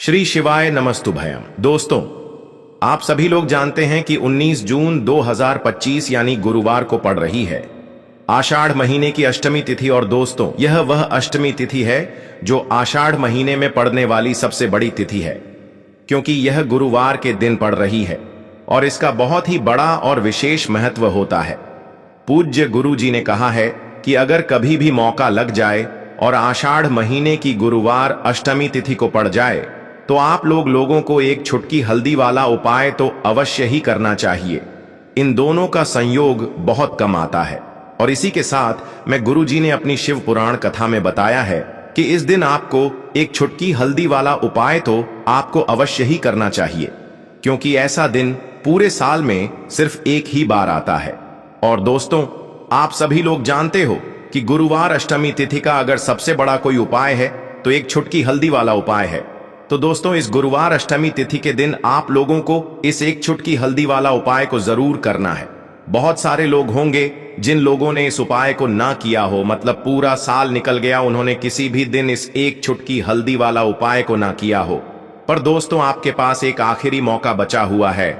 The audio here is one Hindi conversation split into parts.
श्री शिवाय नमस्तुभयम। दोस्तों, आप सभी लोग जानते हैं कि 19 जून 2025 यानी गुरुवार को पड़ रही है आषाढ़ महीने की अष्टमी तिथि। और दोस्तों, यह वह अष्टमी तिथि है जो आषाढ़ महीने में पड़ने वाली सबसे बड़ी तिथि है, क्योंकि यह गुरुवार के दिन पड़ रही है और इसका बहुत ही बड़ा और विशेष महत्व होता है। पूज्य गुरु जी ने कहा है कि अगर कभी भी मौका लग जाए और आषाढ़ महीने की गुरुवार अष्टमी तिथि को पड़ जाए तो आप लोगों को एक छुटकी हल्दी वाला उपाय तो अवश्य ही करना चाहिए। इन दोनों का संयोग बहुत कम आता है और इसी के साथ में गुरु जी ने अपनी शिव पुराण कथा में बताया है कि इस दिन आपको एक छुटकी हल्दी वाला उपाय तो आपको अवश्य ही करना चाहिए, क्योंकि ऐसा दिन पूरे साल में सिर्फ एक ही बार आता है। और दोस्तों, आप सभी लोग जानते हो कि गुरुवार अष्टमी तिथि का अगर सबसे बड़ा कोई उपाय है तो एक छुटकी हल्दी वाला उपाय है। तो दोस्तों, इस गुरुवार अष्टमी तिथि के दिन आप लोगों को इस एक छुटकी हल्दी वाला उपाय को जरूर करना है। बहुत सारे लोग होंगे जिन लोगों ने इस उपाय को ना किया हो, मतलब पूरा साल निकल गया, उन्होंने किसी भी दिन इस एक छुटकी हल्दी वाला उपाय को ना किया हो। पर दोस्तों, आपके पास एक आखिरी मौका बचा हुआ है,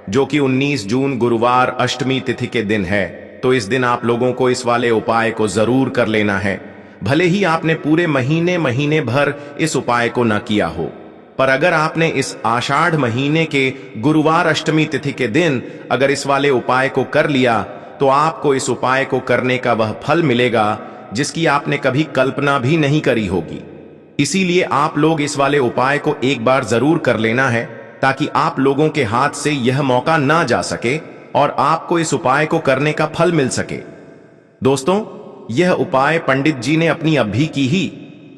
जो कि 19 जून गुरुवार अष्टमी तिथि के दिन है। तो इस दिन आप लोगों को इस वाले उपाय को जरूर कर लेना है, भले ही आपने पूरे महीने भर इस उपाय को न किया हो। पर अगर आपने इस आषाढ़ महीने के गुरुवार अष्टमी तिथि के दिन अगर इस वाले उपाय को कर लिया तो आपको इस उपाय को करने का वह फल मिलेगा जिसकी आपने कभी कल्पना भी नहीं करी होगी। इसीलिए आप लोग इस वाले उपाय को एक बार जरूर कर लेना है, ताकि आप लोगों के हाथ से यह मौका ना जा सके और आपको इस उपाय को करने का फल मिल सके। दोस्तों, यह उपाय पंडित जी ने अपनी अभी की ही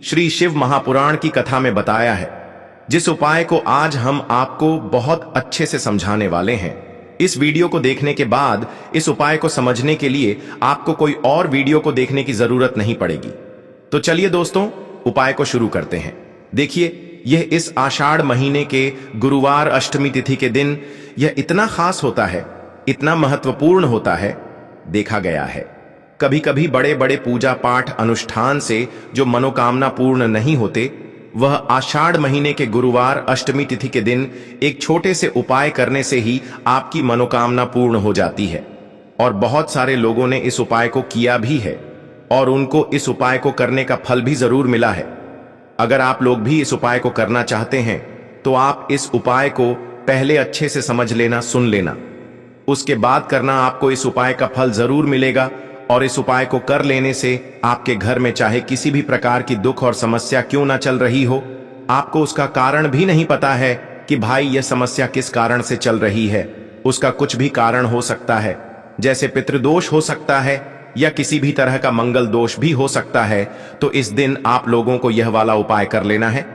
श्री शिव महापुराण की कथा में बताया है, जिस उपाय को आज हम आपको बहुत अच्छे से समझाने वाले हैं। इस वीडियो को देखने के बाद इस उपाय को समझने के लिए आपको कोई और वीडियो को देखने की जरूरत नहीं पड़ेगी। तो चलिए दोस्तों, उपाय को शुरू करते हैं। देखिए, यह इस आषाढ़ महीने के गुरुवार अष्टमी तिथि के दिन यह इतना खास होता है, इतना महत्वपूर्ण होता है। देखा गया है कभी कभी बड़े बड़े पूजा पाठ अनुष्ठान से जो मनोकामना पूर्ण नहीं होते, वह आषाढ़ महीने के गुरुवार अष्टमी तिथि के दिन एक छोटे से उपाय करने से ही आपकी मनोकामना पूर्ण हो जाती है। और बहुत सारे लोगों ने इस उपाय को किया भी है और उनको इस उपाय को करने का फल भी जरूर मिला है। अगर आप लोग भी इस उपाय को करना चाहते हैं तो आप इस उपाय को पहले अच्छे से समझ लेना, सुन लेना, उसके बाद करना। आपको इस उपाय का फल जरूर मिलेगा और इस उपाय को कर लेने से आपके घर में चाहे किसी भी प्रकार की दुख और समस्या क्यों ना चल रही हो, आपको उसका कारण भी नहीं पता है कि भाई यह समस्या किस कारण से चल रही है। उसका कुछ भी कारण हो सकता है, जैसे पितृदोष हो सकता है या किसी भी तरह का मंगल दोष भी हो सकता है। तो इस दिन आप लोगों को यह वाला उपाय कर लेना है।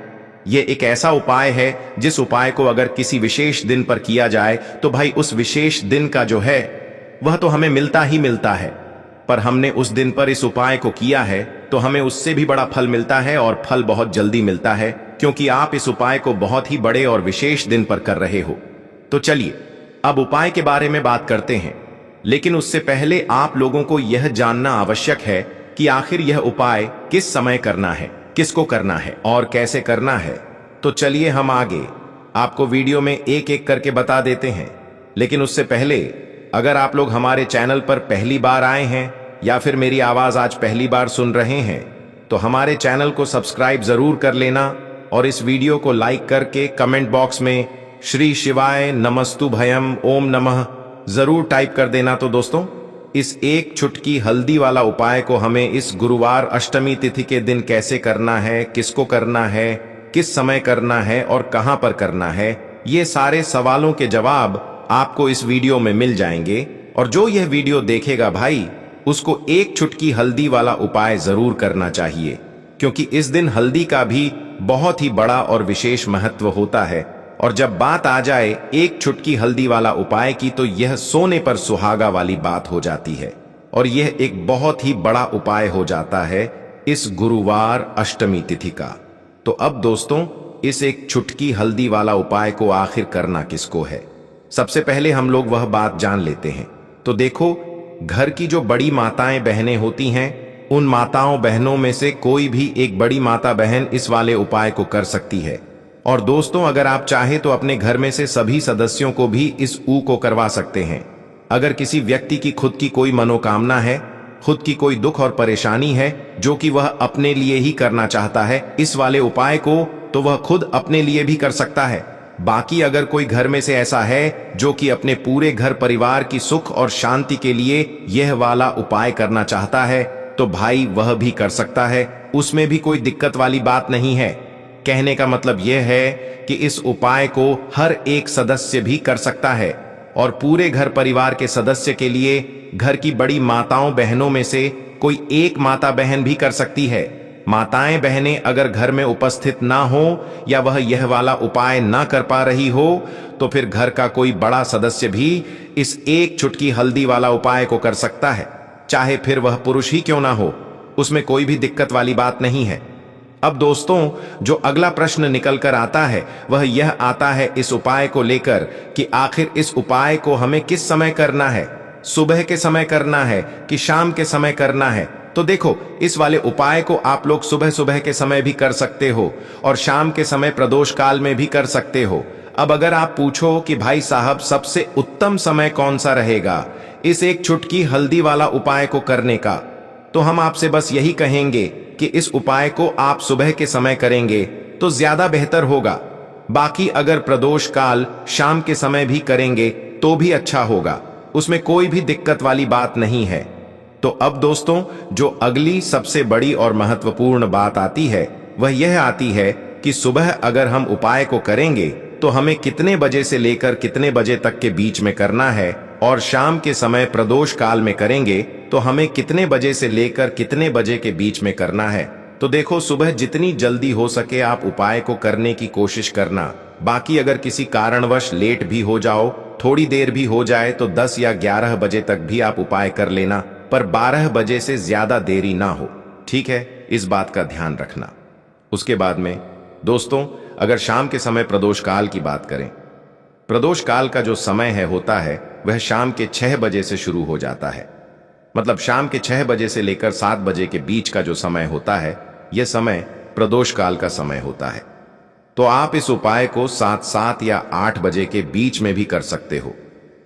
यह एक ऐसा उपाय है जिस उपाय को अगर किसी विशेष दिन पर किया जाए तो भाई उस विशेष दिन का जो है वह तो हमें मिलता ही मिलता है। पर हमने उस दिन पर इस उपाय को किया है तो हमें उससे भी बड़ा फल मिलता है, और फल बहुत जल्दी मिलता है, क्योंकि आप इस उपाय को बहुत ही बड़े और विशेष दिन पर कर रहे हो। तो चलिए अब उपाय के बारे में बात करते हैं, लेकिन उससे पहले आप लोगों को यह जानना आवश्यक है कि आखिर यह उपाय किस समय करना है, किसको करना है और कैसे करना है। तो चलिए हम आगे आपको वीडियो में एक एक करके बता देते हैं। लेकिन उससे पहले, अगर आप लोग हमारे चैनल पर पहली बार आए हैं या फिर मेरी आवाज आज पहली बार सुन रहे हैं तो हमारे चैनल को सब्सक्राइब जरूर कर लेना और इस वीडियो को लाइक करके कमेंट बॉक्स में श्री शिवाय नमस्तुभयम ओम नमः जरूर टाइप कर देना। तो दोस्तों, इस एक छुटकी हल्दी वाला उपाय को हमें इस गुरुवार अष्टमी तिथि के दिन कैसे करना है, किसको करना है, किस समय करना है और कहां पर करना है, ये सारे सवालों के जवाब आपको इस वीडियो में मिल जाएंगे। और जो यह वीडियो देखेगा भाई, उसको एक छुटकी हल्दी वाला उपाय जरूर करना चाहिए, क्योंकि इस दिन हल्दी का भी बहुत ही बड़ा और विशेष महत्व होता है। और जब बात आ जाए एक छुटकी हल्दी वाला उपाय की, तो यह सोने पर सुहागा वाली बात हो जाती है और यह एक बहुत ही बड़ा उपाय हो जाता है इस गुरुवार अष्टमी तिथि का। तो अब दोस्तों, इस एक छुटकी हल्दी वाला उपाय को आखिर करना किसको है, सबसे पहले हम लोग वह बात जान लेते हैं। तो देखो, घर की जो बड़ी माताएं बहनें होती हैं, उन माताओं बहनों में से कोई भी एक बड़ी माता बहन इस वाले उपाय को कर सकती है और दोस्तों, अगर आप चाहे तो अपने घर में से सभी सदस्यों को भी इस ऊ को करवा सकते हैं। अगर किसी व्यक्ति की खुद की कोई मनोकामना है, खुद की कोई दुख और परेशानी है जो कि वह अपने लिए ही करना चाहता है इस वाले उपाय को, तो वह खुद अपने लिए भी कर सकता है। बाकी अगर कोई घर में से ऐसा है जो कि अपने पूरे घर परिवार की सुख और शांति के लिए यह वाला उपाय करना चाहता है, तो भाई वह भी कर सकता है, उसमें भी कोई दिक्कत वाली बात नहीं है। कहने का मतलब यह है कि इस उपाय को हर एक सदस्य भी कर सकता है और पूरे घर परिवार के सदस्य के लिए घर की बड़ी माताओं बहनों में से कोई एक माता बहन भी कर सकती है। माताएं बहनें अगर घर में उपस्थित ना हो या वह यह वाला उपाय ना कर पा रही हो, तो फिर घर का कोई बड़ा सदस्य भी इस एक चुटकी हल्दी वाला उपाय को कर सकता है, चाहे फिर वह पुरुष ही क्यों ना हो, उसमें कोई भी दिक्कत वाली बात नहीं है। अब दोस्तों, जो अगला प्रश्न निकल कर आता है वह यह आता है इस उपाय को लेकर कि आखिर इस उपाय को हमें किस समय करना है, सुबह के समय करना है कि शाम के समय करना है। तो देखो, इस वाले उपाय को आप लोग सुबह सुबह के समय भी कर सकते हो और शाम के समय प्रदोष काल में भी कर सकते हो। अब अगर आप पूछो कि भाई साहब सबसे उत्तम समय कौन सा रहेगा इस एक चुटकी हल्दी वाला उपाय को करने का, तो हम आपसे बस यही कहेंगे कि इस उपाय को आप सुबह के समय करेंगे तो ज्यादा बेहतर होगा। बाकी अगर प्रदोष काल शाम के समय भी करेंगे तो भी अच्छा होगा, उसमें कोई भी दिक्कत वाली बात नहीं है। तो अब दोस्तों, जो अगली सबसे बड़ी और महत्वपूर्ण बात आती है वह यह आती है कि सुबह अगर हम उपाय को करेंगे तो हमें कितने बजे से लेकर कितने बजे तक के बीच में करना है, और शाम के समय प्रदोष काल में करेंगे तो हमें कितने बजे से लेकर कितने बजे के बीच में करना है। तो देखो, सुबह जितनी जल्दी हो सके आप उपाय को करने की कोशिश करना। बाकी अगर किसी कारणवश लेट भी हो जाओ, थोड़ी देर भी हो जाए, तो 10 या 11 बजे तक भी आप उपाय कर लेना, पर 12 बजे से ज्यादा देरी ना हो, ठीक है? इस बात का ध्यान रखना। उसके बाद में दोस्तों, अगर शाम के समय प्रदोष काल की बात करें, प्रदोष काल का जो समय है होता है वह शाम के 6 बजे से शुरू हो जाता है। मतलब शाम के 6 बजे से लेकर 7 बजे के बीच का जो समय होता है, यह समय प्रदोष काल का समय होता है। तो आप इस उपाय को 7 या 8 बजे के बीच में भी कर सकते हो।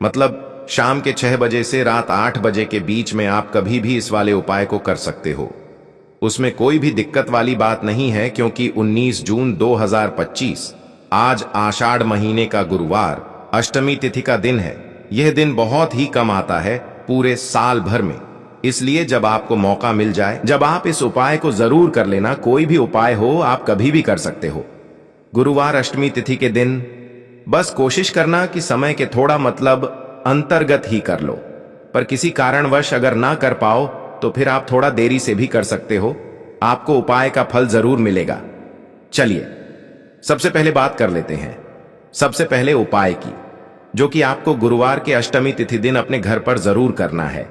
मतलब शाम के 6 बजे से रात 8 बजे के बीच में आप कभी भी इस वाले उपाय को कर सकते हो, उसमें कोई भी दिक्कत वाली बात नहीं है, क्योंकि 19 जून 2025 आज आषाढ़ महीने का गुरुवार अष्टमी तिथि का दिन है। यह दिन बहुत ही कम आता है पूरे साल भर में, इसलिए जब आपको मौका मिल जाए, जब आप इस उपाय को जरूर कर लेना। कोई भी उपाय हो आप कभी भी कर सकते हो। गुरुवार अष्टमी तिथि के दिन बस कोशिश करना कि समय के थोड़ा मतलब अंतर्गत ही कर लो, पर किसी कारणवश अगर ना कर पाओ तो फिर आप थोड़ा देरी से भी कर सकते हो, आपको उपाय का फल जरूर मिलेगा। चलिए सबसे पहले बात कर लेते हैं सबसे पहले उपाय की, जो कि आपको गुरुवार के अष्टमी तिथि दिन अपने घर पर जरूर करना है।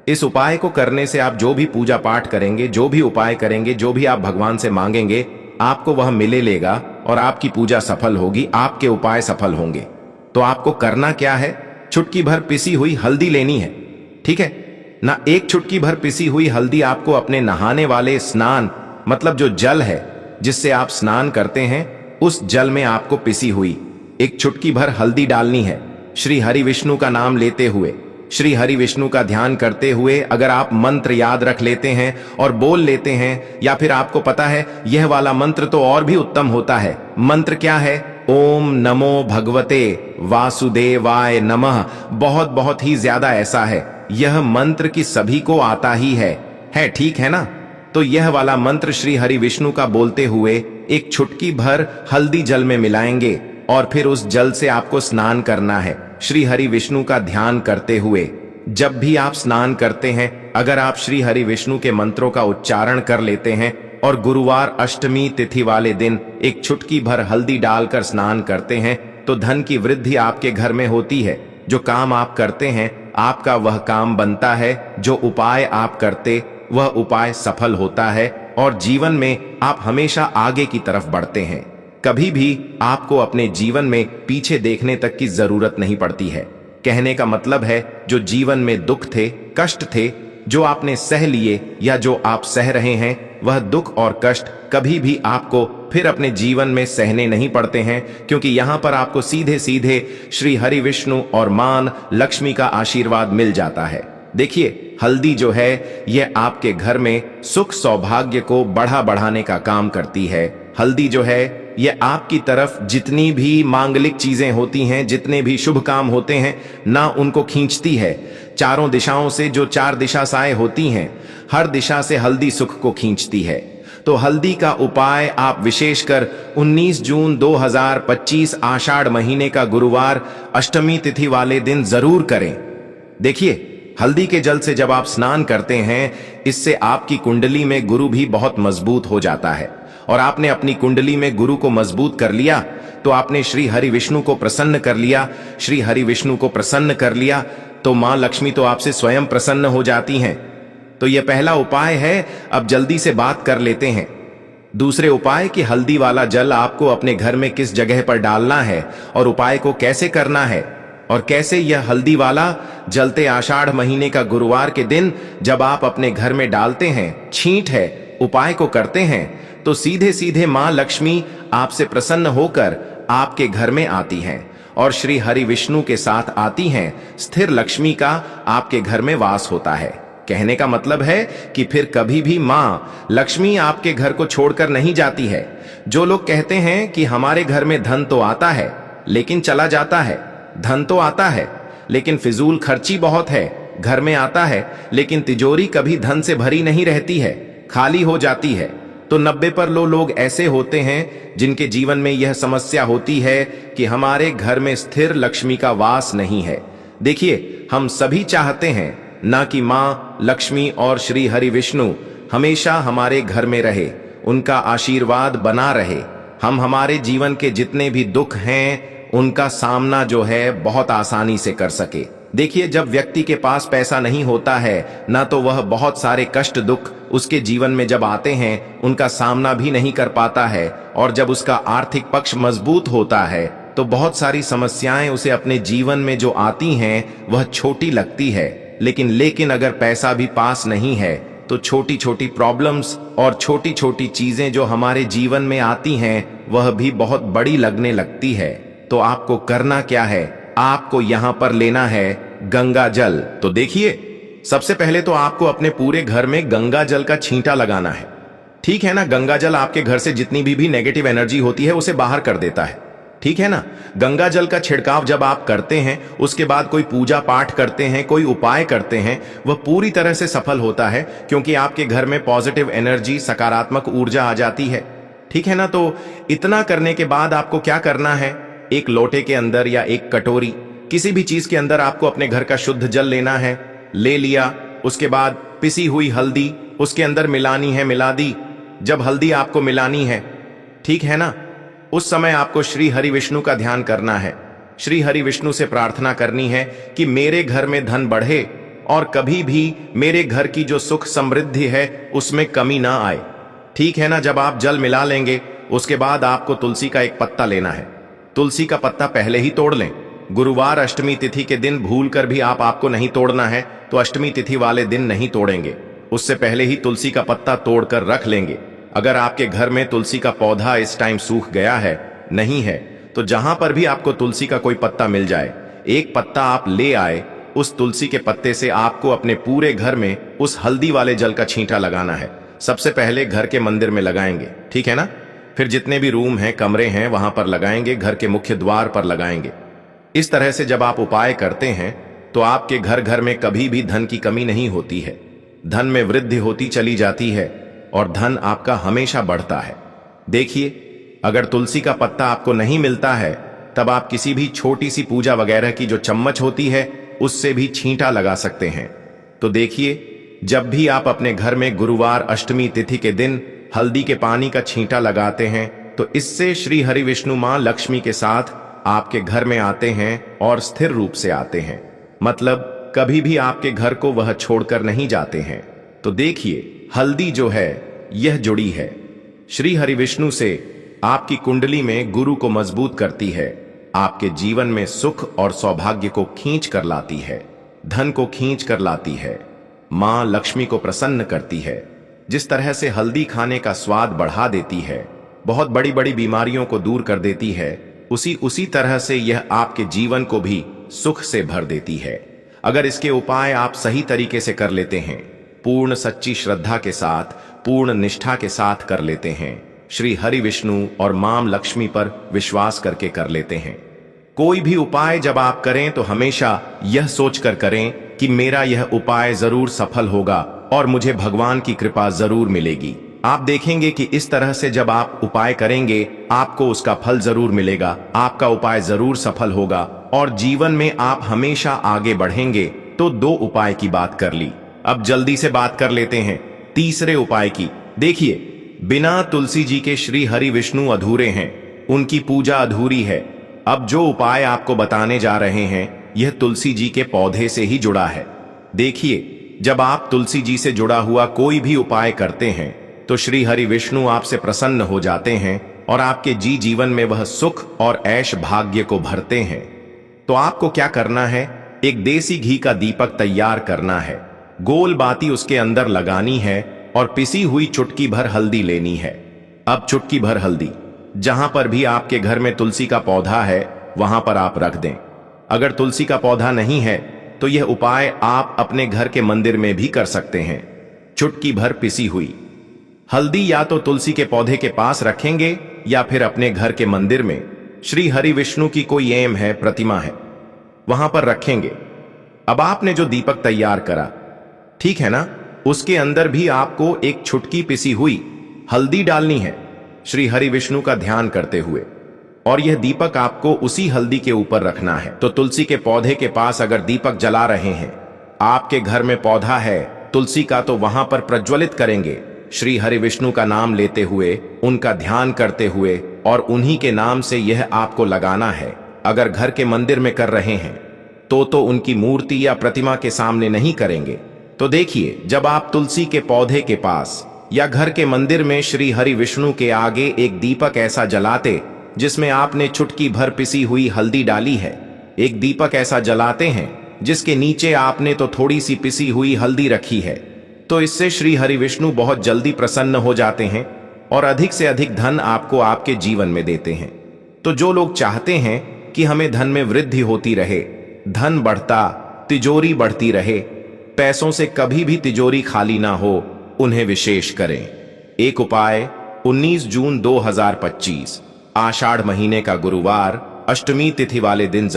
इस उपाय को करने से आप जो भी पूजा पाठ करेंगे, जो भी उपाय करेंगे, जो भी आप भगवान से मांगेंगे, आपको वह मिले लेगा और आपकी पूजा सफल होगी, आपके उपाय सफल होंगे। तो आपको करना क्या है, चुटकी भर पिसी हुई हल्दी लेनी है, ठीक है ना? एक चुटकी भर पिसी हुई हल्दी आपको अपने नहाने वाले स्नान, मतलब जो जल है जिससे आप स्नान करते हैं, उस जल में आपको पिसी हुई एक चुटकी भर हल्दी डालनी है। श्री हरि विष्णु का नाम लेते हुए, श्री हरि विष्णु का ध्यान करते हुए अगर आप मंत्र याद रख लेते हैं और बोल लेते हैं, या फिर आपको पता है यह वाला मंत्र तो और भी उत्तम होता है। मंत्र क्या है? ओम नमो भगवते वासुदेवाय नमः। बहुत बहुत ही ज्यादा ऐसा है, यह मंत्र की सभी को आता ही है, ठीक है ना? तो यह वाला मंत्र श्री हरि विष्णु का बोलते हुए एक चुटकी भर हल्दी जल में मिलाएंगे और फिर उस जल से आपको स्नान करना है श्री हरि विष्णु का ध्यान करते हुए। जब भी आप स्नान करते हैं, अगर आप श्री हरि विष्णु के मंत्रों का उच्चारण कर लेते हैं और गुरुवार अष्टमी तिथि वाले दिन एक चुटकी भर हल्दी डालकर स्नान करते हैं, तो धन की वृद्धि आपके घर में होती है। जो काम आप करते हैं आपका वह काम बनता है, जो उपाय आप करते वह उपाय सफल होता है और जीवन में आप हमेशा आगे की तरफ बढ़ते हैं। कभी भी आपको अपने जीवन में पीछे देखने तक की जरूरत नहीं पड़ती है। कहने का मतलब है, जो जीवन में दुख थे, कष्ट थे, जो आपने सह लिए या जो आप सह रहे हैं, वह दुख और कष्ट कभी भी आपको फिर अपने जीवन में सहने नहीं पड़ते हैं, क्योंकि यहां पर आपको सीधे सीधे श्री हरि विष्णु और मां लक्ष्मी का आशीर्वाद मिल जाता है। देखिए, हल्दी जो है यह आपके घर में सुख सौभाग्य को बढ़ाने का काम करती है। हल्दी जो है यह आपकी तरफ जितनी भी मांगलिक चीजें होती हैं, जितने भी शुभ काम होते हैं ना, उनको खींचती है। चारों दिशाओं से जो 4 दिशाएं होती हैं, हर दिशा से हल्दी सुख को खींचती है। तो हल्दी का उपाय आप विशेषकर 19 जून 2025 आषाढ़ महीने का गुरुवार अष्टमी तिथि वाले दिन जरूर करें। देखिए, हल्दी के जल से जब आप स्नान करते हैं, इससे आपकी कुंडली में गुरु भी बहुत मजबूत हो जाता है। और आपने अपनी कुंडली में गुरु को मजबूत कर लिया तो आपने श्री हरि विष्णु को प्रसन्न कर लिया। श्री हरि विष्णु को प्रसन्न कर लिया तो मां लक्ष्मी तो आपसे स्वयं प्रसन्न हो जाती हैं। तो यह पहला उपाय है। अब जल्दी से बात कर लेते हैं दूसरे उपाय कि हल्दी वाला जल आपको अपने घर में किस जगह पर डालना है और उपाय को कैसे करना है। और कैसे यह हल्दी वाला जलते आषाढ़ महीने का गुरुवार के दिन जब आप अपने घर में डालते हैं, छींट है, उपाय को करते हैं, तो सीधे सीधे मां लक्ष्मी आपसे प्रसन्न होकर आपके घर में आती हैं और श्री हरि विष्णु के साथ आती हैं। स्थिर लक्ष्मी का आपके घर में वास होता है। कहने का मतलब है कि फिर कभी भी मां लक्ष्मी आपके घर को छोड़कर नहीं जाती है। जो लोग कहते हैं कि हमारे घर में धन तो आता है लेकिन चला जाता है, धन तो आता है लेकिन फिजूल खर्ची बहुत है, घर में आता है लेकिन तिजोरी कभी धन से भरी नहीं रहती है, खाली हो जाती है, तो 90% लोग ऐसे होते हैं जिनके जीवन में यह समस्या होती है कि हमारे घर में स्थिर लक्ष्मी का वास नहीं है। देखिए, हम सभी चाहते हैं ना कि मां लक्ष्मी और श्री हरि विष्णु हमेशा हमारे घर में रहे, उनका आशीर्वाद बना रहे, हम हमारे जीवन के जितने भी दुख हैं उनका सामना जो है बहुत आसानी से कर सके। देखिए, जब व्यक्ति के पास पैसा नहीं होता है ना, तो वह बहुत सारे कष्ट दुख उसके जीवन में जब आते हैं उनका सामना भी नहीं कर पाता है। और जब उसका आर्थिक पक्ष मजबूत होता है तो बहुत सारी समस्याएं उसे अपने जीवन में जो आती हैं वह छोटी लगती है। लेकिन अगर पैसा भी पास नहीं है तो छोटी छोटी प्रॉब्लम्स और छोटी छोटी चीजें जो हमारे जीवन में आती हैं वह भी बहुत बड़ी लगने लगती है। तो आपको करना क्या है, आपको यहां पर लेना है गंगा जल। तो देखिए, सबसे पहले तो आपको अपने पूरे घर में गंगा जल का छींटा लगाना है। ठीक है ना, गंगा जल आपके घर से जितनी भी नेगेटिव एनर्जी होती है उसे बाहर कर देता है। ठीक है ना, गंगा जल का छिड़काव जब आप करते हैं, उसके बाद कोई पूजा पाठ करते हैं, कोई उपाय करते हैं, वह पूरी तरह से सफल होता है, क्योंकि आपके घर में पॉजिटिव एनर्जी, सकारात्मक ऊर्जा आ जाती है। ठीक है ना, तो इतना करने के बाद आपको क्या करना है, एक लोटे के अंदर या एक कटोरी, किसी भी चीज के अंदर आपको अपने घर का शुद्ध जल लेना है। ले लिया, उसके बाद पिसी हुई हल्दी उसके अंदर मिलानी है, मिला दी। जब हल्दी आपको मिलानी है, ठीक है ना, उस समय आपको श्री हरि विष्णु का ध्यान करना है। श्री हरि विष्णु से प्रार्थना करनी है कि मेरे घर में धन बढ़े और कभी भी मेरे घर की जो सुख समृद्धि है उसमें कमी ना आए। ठीक है ना, जब आप जल मिला लेंगे उसके बाद आपको तुलसी का एक पत्ता लेना है। तुलसी का पत्ता पहले ही तोड़ लें। गुरुवार अष्टमी तिथि के दिन भूल कर भी आपको नहीं तोड़ना है, तो अष्टमी तिथि वाले दिन नहीं तोड़ेंगे, उससे पहले ही तुलसी का पत्ता तोड़कर रख लेंगे। अगर आपके घर में तुलसी का पौधा इस टाइम सूख गया है, नहीं है, तो जहां पर भी आपको तुलसी का कोई पत्ता मिल जाए, एक पत्ता आप ले आए। उस तुलसी के पत्ते से आपको अपने पूरे घर में उस हल्दी वाले जल का छींटा लगाना है। सबसे पहले घर के मंदिर में लगाएंगे, ठीक है ना, फिर जितने भी रूम हैं, कमरे हैं, वहां पर लगाएंगे, घर के मुख्य द्वार पर लगाएंगे। इस तरह से जब आप उपाय करते हैं तो आपके घर में कभी भी धन की कमी नहीं होती है, धन में वृद्धि होती चली जाती है और धन आपका हमेशा बढ़ता है। देखिए, अगर तुलसी का पत्ता आपको नहीं मिलता है, तब आप किसी भी छोटी सी पूजा वगैरह की जो चम्मच होती है उससे भी छींटा लगा सकते हैं। तो देखिए, जब भी आप अपने घर में गुरुवार अष्टमी तिथि के दिन हल्दी के पानी का छींटा लगाते हैं, तो इससे श्री हरि विष्णु मां लक्ष्मी के साथ आपके घर में आते हैं और स्थिर रूप से आते हैं, मतलब कभी भी आपके घर को वह छोड़कर नहीं जाते हैं। तो देखिए, हल्दी जो है यह जुड़ी है श्री हरि विष्णु से, आपकी कुंडली में गुरु को मजबूत करती है, आपके जीवन में सुख और सौभाग्य को खींच कर लाती है, धन को खींच कर लाती है। मां लक्ष्मी को प्रसन्न करती है। जिस तरह से हल्दी खाने का स्वाद बढ़ा देती है, बहुत बड़ी बड़ी बीमारियों को दूर कर देती है, उसी तरह से यह आपके जीवन को भी सुख से भर देती है। अगर इसके उपाय आप सही तरीके से कर लेते हैं, पूर्ण सच्ची श्रद्धा के साथ, पूर्ण निष्ठा के साथ कर लेते हैं, श्री हरि विष्णु और मां लक्ष्मी पर विश्वास करके कर लेते हैं, कोई भी उपाय जब आप करें तो हमेशा यह सोचकर करें कि मेरा यह उपाय जरूर सफल होगा और मुझे भगवान की कृपा जरूर मिलेगी। आप देखेंगे कि इस तरह से जब आप उपाय करेंगे, आपको उसका फल जरूर मिलेगा, आपका उपाय जरूर सफल होगा और जीवन में आप हमेशा आगे बढ़ेंगे। तो 2 उपाय की बात कर ली, अब जल्दी से बात कर लेते हैं तीसरे उपाय की। देखिए, बिना तुलसी जी के श्री हरि विष्णु अधूरे हैं, उनकी पूजा अधूरी है। अब जो उपाय आपको बताने जा रहे हैं, यह तुलसी जी के पौधे से ही जुड़ा है। देखिए, जब आप तुलसी जी से जुड़ा हुआ कोई भी उपाय करते हैं तो श्री हरि विष्णु आपसे प्रसन्न हो जाते हैं और आपके जीवन में वह सुख और ऐश भाग्य को भरते हैं। तो आपको क्या करना है, एक देसी घी का दीपक तैयार करना है, गोल बाती उसके अंदर लगानी है और पिसी हुई चुटकी भर हल्दी लेनी है। अब चुटकी भर हल्दी जहां पर भी आपके घर में तुलसी का पौधा है वहां पर आप रख दें। अगर तुलसी का पौधा नहीं है तो यह उपाय आप अपने घर के मंदिर में भी कर सकते हैं। चुटकी भर पिसी हुई हल्दी या तो तुलसी के पौधे के पास रखेंगे या फिर अपने घर के मंदिर में श्री हरि विष्णु की कोई एम है, प्रतिमा है, वहां पर रखेंगे। अब आपने जो दीपक तैयार करा, ठीक है ना, उसके अंदर भी आपको एक चुटकी पिसी हुई हल्दी डालनी है, श्री हरि विष्णु का ध्यान करते हुए, और यह दीपक आपको उसी हल्दी के ऊपर रखना है। तो तुलसी के पौधे के पास अगर दीपक जला रहे हैं, आपके घर में पौधा है तुलसी का, तो वहां पर प्रज्वलित करेंगे श्री हरि विष्णु का नाम लेते हुए, उनका ध्यान करते हुए, और उन्हीं के नाम से यह आपको लगाना है। अगर घर के मंदिर में कर रहे हैं तो उनकी मूर्ति या प्रतिमा के सामने नहीं करेंगे। तो देखिए, जब आप तुलसी के पौधे के पास या घर के मंदिर में श्री हरि विष्णु के आगे एक दीपक ऐसा जलाते जिसमें आपने चुटकी भर पिसी हुई हल्दी डाली है, एक दीपक ऐसा जलाते हैं जिसके नीचे आपने तो थोड़ी सी पिसी हुई हल्दी रखी है, तो इससे श्री हरि विष्णु बहुत जल्दी प्रसन्न हो जाते हैं और अधिक से अधिक धन आपको आपके जीवन में देते हैं। तो जो लोग चाहते हैं कि हमें धन में वृद्धि होती रहे, धन बढ़ता, तिजोरी बढ़ती रहे, पैसों से कभी भी तिजोरी खाली ना हो, उन्हें विशेष करें। एक उपाय 19 जून 2025 आषाढ़ महीने का गुरुवार, अष्टमी तिथि वाले दिन